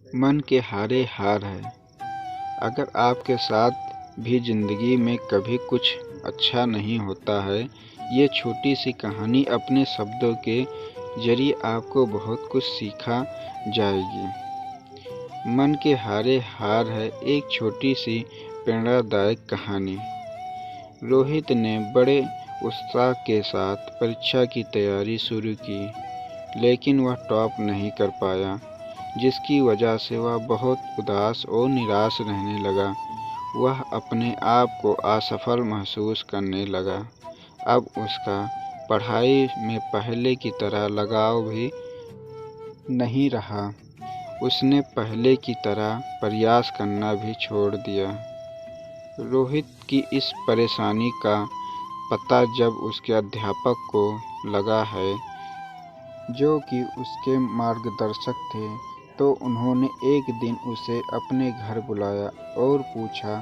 मन के हारे हार है। अगर आपके साथ भी ज़िंदगी में कभी कुछ अच्छा नहीं होता है, ये छोटी सी कहानी अपने शब्दों के जरिए आपको बहुत कुछ सिखा जाएगी। मन के हारे हार है एक छोटी सी प्रेरणादायक कहानी। रोहित ने बड़े उत्साह के साथ परीक्षा की तैयारी शुरू की, लेकिन वह टॉप नहीं कर पाया, जिसकी वजह से वह बहुत उदास और निराश रहने लगा। वह अपने आप को असफल महसूस करने लगा। अब उसका पढ़ाई में पहले की तरह लगाव भी नहीं रहा। उसने पहले की तरह प्रयास करना भी छोड़ दिया। रोहित की इस परेशानी का पता जब उसके अध्यापक को लगा है, जो कि उसके मार्गदर्शक थे, तो उन्होंने एक दिन उसे अपने घर बुलाया और पूछा,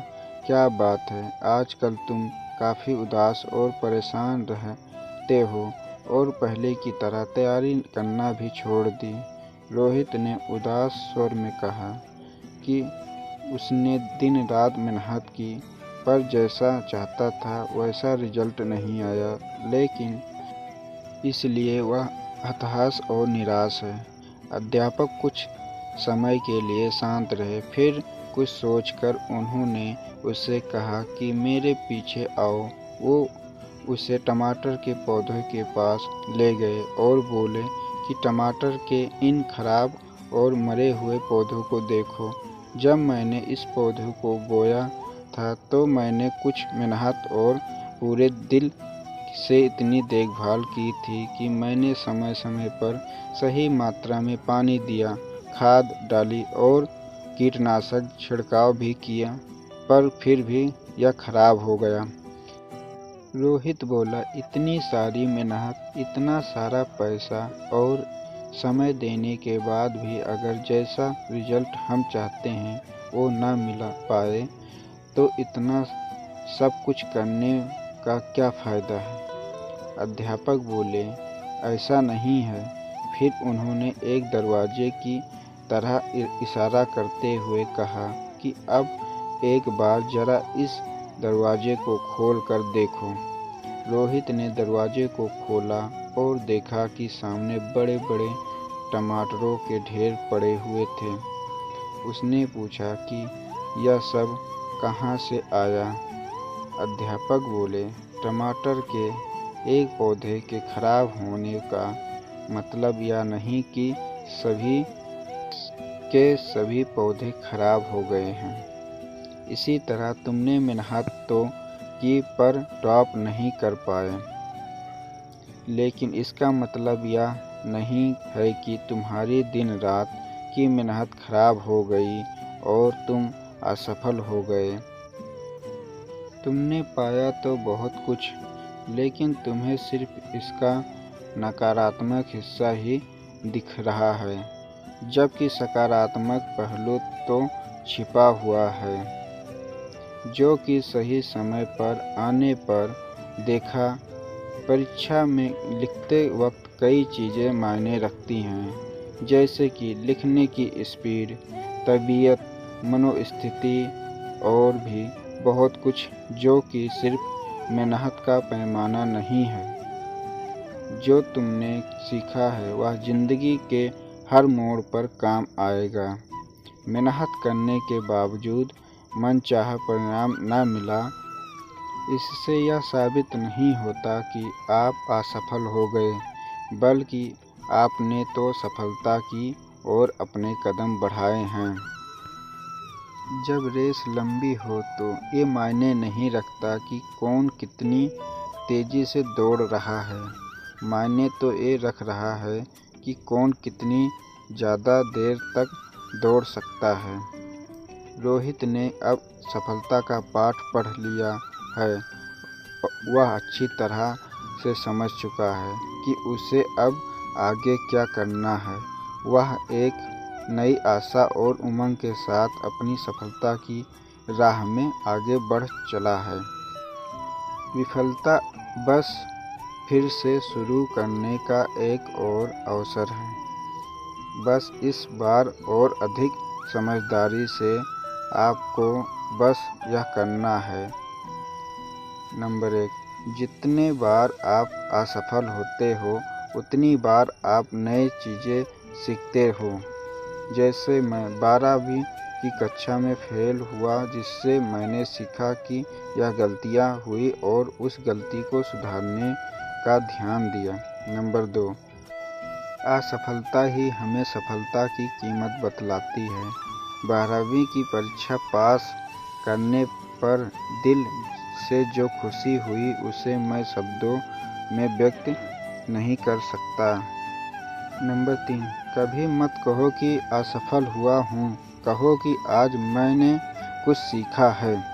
क्या बात है, आजकल तुम काफ़ी उदास और परेशान रहते हो और पहले की तरह तैयारी करना भी छोड़ दी। रोहित ने उदास स्वर में कहा कि उसने दिन रात मेहनत की, पर जैसा चाहता था वैसा रिजल्ट नहीं आया, लेकिन इसलिए वह हताश और निराश है। अध्यापक कुछ समय के लिए शांत रहे, फिर कुछ सोचकर उन्होंने उससे कहा कि मेरे पीछे आओ। वो उसे टमाटर के पौधे के पास ले गए और बोले कि टमाटर के इन खराब और मरे हुए पौधों को देखो। जब मैंने इस पौधे को बोया था तो मैंने कुछ मेहनत और पूरे दिल से इतनी देखभाल की थी कि मैंने समय समय पर सही मात्रा में पानी दिया, खाद डाली और कीटनाशक छिड़काव भी किया, पर फिर भी यह खराब हो गया। रोहित बोला, इतनी सारी मेहनत, इतना सारा पैसा और समय देने के बाद भी अगर जैसा रिजल्ट हम चाहते हैं वो ना मिल पाए, तो इतना सब कुछ करने का क्या फ़ायदा है। अध्यापक बोले, ऐसा नहीं है। फिर उन्होंने एक दरवाजे की तरह इशारा करते हुए कहा कि अब एक बार ज़रा इस दरवाजे को खोल कर देखो। रोहित ने दरवाजे को खोला और देखा कि सामने बड़े बड़े टमाटरों के ढेर पड़े हुए थे। उसने पूछा कि यह सब कहाँ से आया। अध्यापक बोले, टमाटर के एक पौधे के खराब होने का मतलब यह नहीं कि सभी के सभी पौधे खराब हो गए हैं। इसी तरह तुमने मेहनत तो की पर टॉप नहीं कर पाए, लेकिन इसका मतलब यह नहीं है कि तुम्हारी दिन रात की मेहनत खराब हो गई और तुम असफल हो गए। तुमने पाया तो बहुत कुछ, लेकिन तुम्हें सिर्फ इसका नकारात्मक हिस्सा ही दिख रहा है, जबकि सकारात्मक पहलू तो छिपा हुआ है, जो कि सही समय पर आने पर देखा। परीक्षा में लिखते वक्त कई चीज़ें मायने रखती हैं, जैसे कि लिखने की स्पीड, तबीयत, मनोस्थिति और भी बहुत कुछ, जो कि सिर्फ मेहनत का पैमाना नहीं है। जो तुमने सीखा है वह ज़िंदगी के हर मोड़ पर काम आएगा। मेहनत करने के बावजूद मनचाहा परिणाम न मिला, इससे यह साबित नहीं होता कि आप असफल हो गए, बल्कि आपने तो सफलता की ओर अपने कदम बढ़ाए हैं। जब रेस लंबी हो तो ये मायने नहीं रखता कि कौन कितनी तेज़ी से दौड़ रहा है, मायने तो ये रख रहा है कि कौन कितनी ज़्यादा देर तक दौड़ सकता है। रोहित ने अब सफलता का पाठ पढ़ लिया है। वह अच्छी तरह से समझ चुका है कि उसे अब आगे क्या करना है। वह एक नई आशा और उमंग के साथ अपनी सफलता की राह में आगे बढ़ चला है। विफलता बस फिर से शुरू करने का एक और अवसर है। बस इस बार और अधिक समझदारी से आपको बस यह करना है। नंबर 1, जितने बार आप असफल होते हो उतनी बार आप नई चीज़ें सीखते हो। जैसे मैं 12वीं की कक्षा में फेल हुआ, जिससे मैंने सीखा कि यह गलतियां हुई और उस गलती को सुधारने का ध्यान दिया। नंबर 2, असफलता ही हमें सफलता की कीमत बतलाती है। 12वीं की परीक्षा पास करने पर दिल से जो खुशी हुई उसे मैं शब्दों में व्यक्त नहीं कर सकता। नंबर 3, कभी मत कहो कि असफल हुआ हूँ, कहो कि आज मैंने कुछ सीखा है।